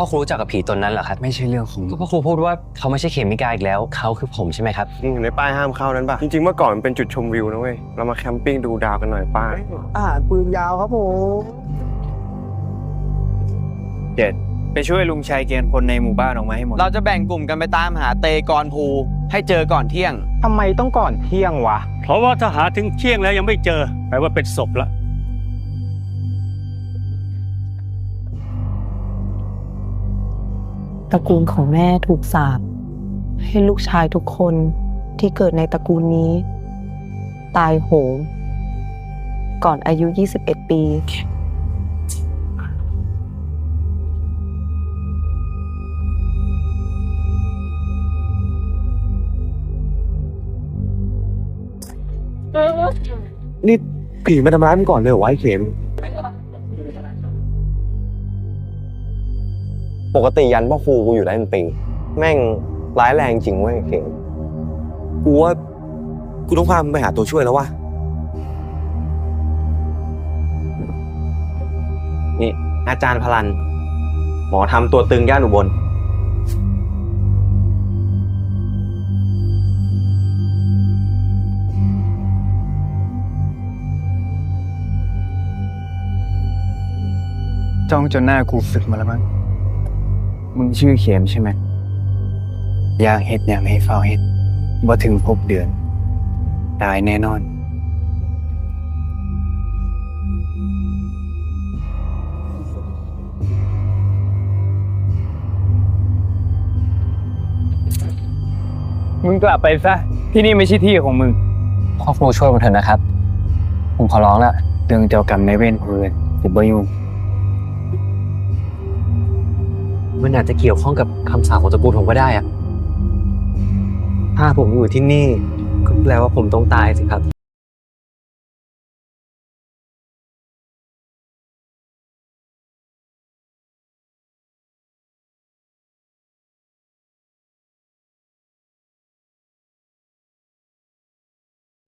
พ่อครูรู้จักกับผีตนนั้นเหรอครับไม่ใช่เรื่องของก็พ่อครูพูดว่าเขาไม่ใช่เขมิกาอีกแล้วเขาคือผมใช่ไหมครับเห็นในป้ายห้ามเข้านั้นป่ะจริงๆเมื่อก่อนมันเป็นจุดชมวิวนะเว้ยเรามาแคมปิ้งดูดาวกันหน่อยป้าอาหารปืนยาวครับผม 7. ไปช่วยลุงชัยเกณฑ์คนในหมู่บ้านออกมาให้หมดเราจะแบ่งกลุ่มกันไปตามหาเตกรภูให้เจอก่อนเที่ยงทำไมต้องก่อนเที่ยงวะเพราะว่าถ้าหาถึงเที่ยงแล้วยังไม่เจอแปลว่าเป็นศพละตระกูลของแม่ถูกสาปให้ลูกชายทุกคนที่เกิดในตระกูลนี้ ตายโหงก่อนอายุ 21 ปี นี่ผีมาทำร้ายมึงก่อนเลยเหรอวะไอ้เข็มปกติยันพ่อครูกูอยู่ได้เป็นปีแม่งร้ายแรงจริงเว้ยเข็มกูว่ากูต้องพามึงไปหาตัวช่วยแล้ววะนี่อาจารย์พลันหมอทำตัวตึงย่านอุบลจ้องจนหน้ากูสึกมาแล้วมั้งมึงชื่อเขียมใช่ไหมอยากเฮ็ดอย่างให้เฝ้าเฮ็ดบ่ถึง6 เดือนตายแน่นอนมึงกลับไปซะที่นี่ไม่ใช่ที่ของมึงพ่อครูช่วยผมเถอะนะครับผมขอร้องละเรื่องเจ้ากรรมนายเวรคนอื่นกูบ่ยุ่งมันอาจจะเกี่ยวข้องกับคำสาปของตระกูลผมก็ได้อะถ้าผมอยู่ที่นี่ก็แปลว่าผมต้องตายสิครับ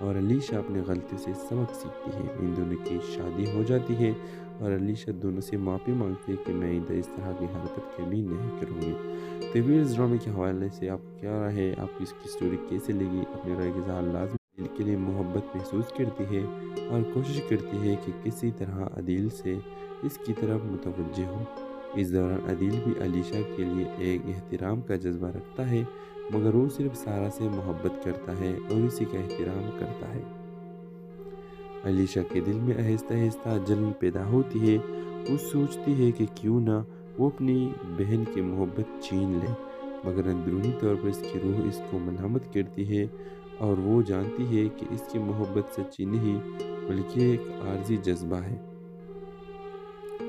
اور علیشا اپنی غلطیوں سے سبق سیکھتی ہے۔ ان دونوں کی شادی ہو جاتی ہے اور علیشا دونوں سے معافی مانگتی ہے کہ میں آئندہ اس طرح کی حرکت کبھی نہیں کروں گی۔ طویل اس ڈرامے کے حوالے سے آپ کیا رائے ہے؟ آپ کو اس کی سٹوری کیسے لگی؟ اپنے رائے کے اظہار لازمی دل کے لیے محبت محسوس کرتی ہے اور کوشش کرتی ہے کہ کسی طرح عدیل سے اس کی طرف متوجہ ہو۔ اس دوران عدیل بھی علیشا کے لیے ایک احترام کا جذبہ رکھتا ہے، مگر وہ صرف سارا سے محبت کرتا ہے اور اسی کا احترام کرتا ہے۔ علیشا کے دل میں آہستہ آہستہ جلن پیدا ہوتی ہے۔ وہ سوچتی ہے کہ کیوں نہ وہ اپنی بہن کی محبت چھین لے، مگر اندرونی طور پر اس کی روح اس کو ملامت کرتی ہے اور وہ جانتی ہے کہ اس کی محبت سچی نہیں بلکہ ایک عارضی جذبہ ہے۔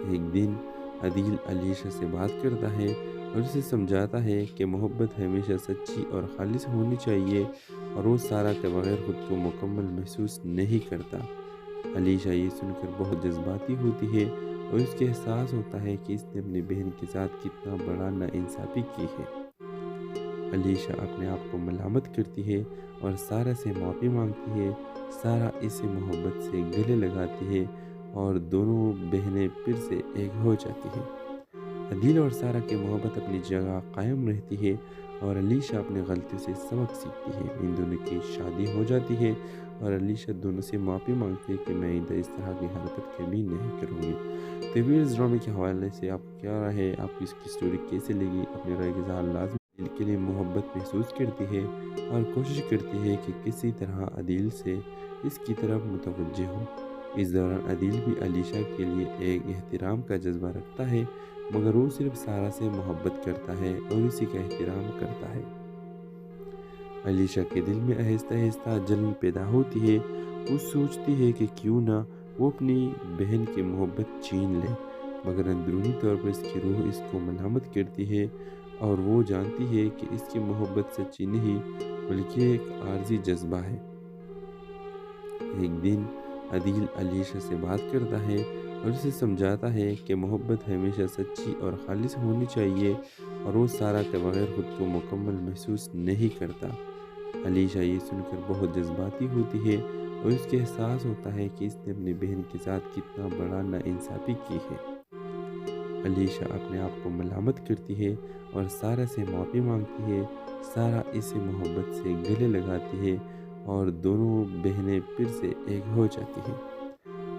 ایک دن عدیل علیشا سے بات کرتا ہے اور اسے سمجھاتا ہے کہ محبت ہمیشہ سچی اور خالص ہونی چاہیے اور وہ سارا کے بغیر خود کو مکمل محسوس نہیں کرتا۔ علیشا یہ سن کر بہت جذباتی ہوتی ہے اور اس کے احساس ہوتا ہے کہ اس نے اپنی بہن کے ساتھ کتنا بڑا ناانصافی کی ہے۔ علیشا اپنے آپ کو ملامت کرتی ہے اور سارا سے معافی مانگتی ہے۔ سارا اسے محبت سے گلے لگاتی ہے اور دونوں بہنیں پھر سے ایک ہو جاتی ہیں۔ عدیل اور سارا کی محبت اپنی جگہ قائم رہتی ہے اور علیشا اپنی غلطیوں سے سبق سیکھتی ہے۔ ان دونوں کی شادی ہو جاتی ہے اور علیشا دونوں سے معافی مانگتی ہے کہ میں آئندہ اس طرح کی حرکت کبھی نہیں کروں گی۔ طویل اس ڈرامے کے حوالے سے آپ کیا رائے ہے؟ آپ کو اس کی سٹوری کیسے لگی؟ اپنے رائے کے اظہار لازمی دل کے لیے محبت محسوس کرتی ہے اور کوشش کرتی ہے کہ کسی طرح عدیل سے اس کی طرف متوجہ ہو۔ اس دوران عدیل بھی علیشا کے لیے ایک احترام کا جذبہ رکھتا ہے، مگر وہ صرف سارا سے محبت کرتا ہے اور اسی کا احترام کرتا ہے۔ علیشا کے دل میں آہستہ آہستہ جلن پیدا ہوتی ہے۔ وہ سوچتی ہے کہ کیوں نہ وہ اپنی بہن کی محبت چھین لے، مگر اندرونی طور پر اس کی روح اس کو ملامت کرتی ہے اور وہ جانتی ہے کہ اس کی محبت سچی نہیں بلکہ ایک عارضی جذبہ ہے۔ ایک دن عدیل علیشا سے بات کرتا ہے اور اسے سمجھاتا ہے کہ محبت ہمیشہ سچی اور خالص ہونی چاہیے اور وہ سارا کے بغیر خود کو مکمل محسوس نہیں کرتا۔ علیشا یہ سن کر بہت جذباتی ہوتی ہے اور اس کے احساس ہوتا ہے کہ اس نے اپنی بہن کے ساتھ کتنا بڑا ناانصافی کی ہے۔ علیشا اپنے آپ کو ملامت کرتی ہے اور سارا سے معافی مانگتی ہے۔ سارا اسے محبت سے گلے لگاتی ہے اور دونوں بہنیں پھر سے ایک ہو جاتی ہیں۔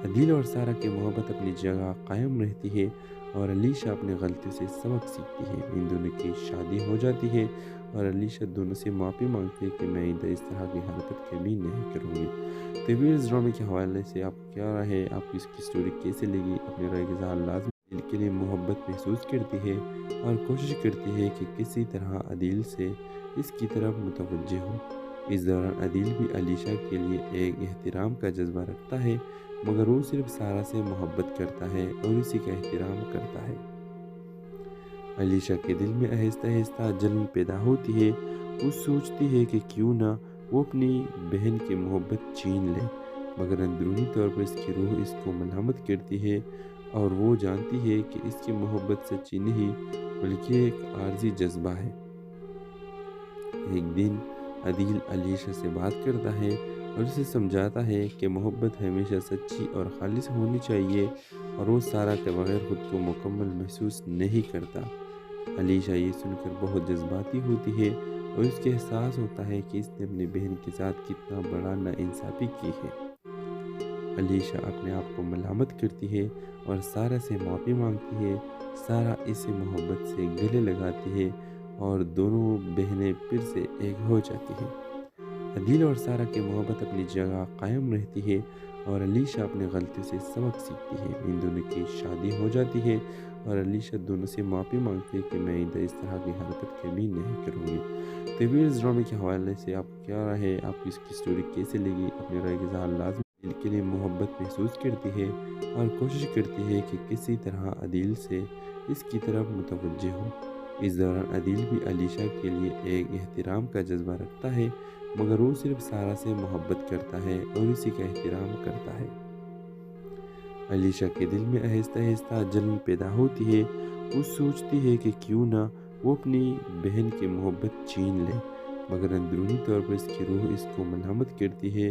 عدیل اور سارا کی محبت اپنی جگہ قائم رہتی ہے اور علیشا اپنی غلطیوں سے سبق سیکھتی ہے۔ ان دونوں کی شادی ہو جاتی ہے اور علیشا دونوں سے معافی مانگتی ہے کہ میں آئندہ اس طرح کی حرکت کبھی نہیں کروں گی۔ طویل اس ڈرامے کے حوالے سے آپ کیا رائے ہے؟ آپ کو اس کی سٹوری کیسے لگی؟ اپنے رائے کے اظہار لازمی دل کے لیے محبت محسوس کرتی ہے اور کوشش کرتی ہے کہ کسی طرح عدیل سے اس کی طرف متوجہ ہو۔ اس دوران عدیل بھی علیشا کے لیے ایک احترام کا جذبہ رکھتا ہے، مگر وہ صرف سارا سے محبت کرتا ہے اور اسی کا احترام کرتا ہے۔ علیشا کے دل میں آہستہ آہستہ جلن پیدا ہوتی ہے۔ وہ سوچتی ہے کہ کیوں نہ وہ اپنی بہن کی محبت چھین لے، مگر اندرونی طور پر اس کی روح اس کو ملامت کرتی ہے اور وہ جانتی ہے کہ اس کی محبت سچی نہیں بلکہ ایک عارضی جذبہ ہے۔ ایک دن عدیل علیشا سے بات کرتا ہے اور اسے سمجھاتا ہے کہ محبت ہمیشہ سچی اور خالص ہونی چاہیے اور وہ سارا کے بغیر خود کو مکمل محسوس نہیں کرتا۔ علیشا یہ سن کر بہت جذباتی ہوتی ہے اور اس کے احساس ہوتا ہے کہ اس نے اپنی بہن کے ساتھ کتنا بڑا ناانصافی کی ہے۔ علیشا اپنے آپ کو ملامت کرتی ہے اور سارا سے معافی مانگتی ہے۔ سارا اسے محبت سے گلے لگاتی ہے اور دونوں بہنیں پھر سے ایک ہو جاتی ہیں۔ عدیل اور سارا کی محبت اپنی جگہ قائم رہتی ہے اور علیشا اپنی غلطیوں سے سبق سیکھتی ہے۔ ان دونوں کی شادی ہو جاتی ہے اور علیشا دونوں سے معافی مانگتی ہے کہ میں آئندہ اس طرح کی حرکت کبھی نہیں کروں گی۔ طویل اس ڈرامے کے حوالے سے آپ کیا رائے ہے؟ آپ کو اس کی سٹوری کیسے لگی؟ اپنے رائے کے اظہار لازمی دل کے لیے محبت محسوس کرتی ہے اور کوشش کرتی ہے کہ کسی طرح عدیل سے اس کی طرف متوجہ ہو۔ اس دوران عدیل بھی علیشا کے لیے ایک احترام کا جذبہ رکھتا ہے، مگر وہ صرف سارا سے محبت کرتا ہے اور اسی کا احترام کرتا ہے۔ علیشا کے دل میں آہستہ آہستہ جلن پیدا ہوتی ہے۔ وہ سوچتی ہے کہ کیوں نہ وہ اپنی بہن کی محبت چھین لے، مگر اندرونی طور پر اس کی روح اس کو ملامت کرتی ہے